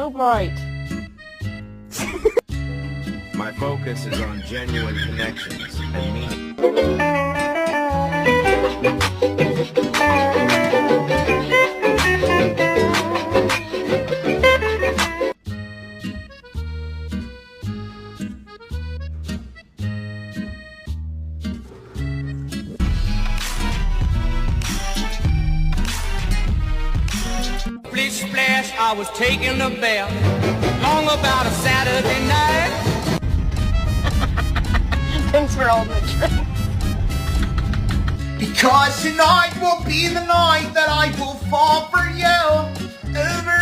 so bright. My focus is on genuine connections and meaning. Splish splash, I was taking a bath, long about a Saturday night. Thanks for all the drink. Because tonight will be the night that I will fall for you. Over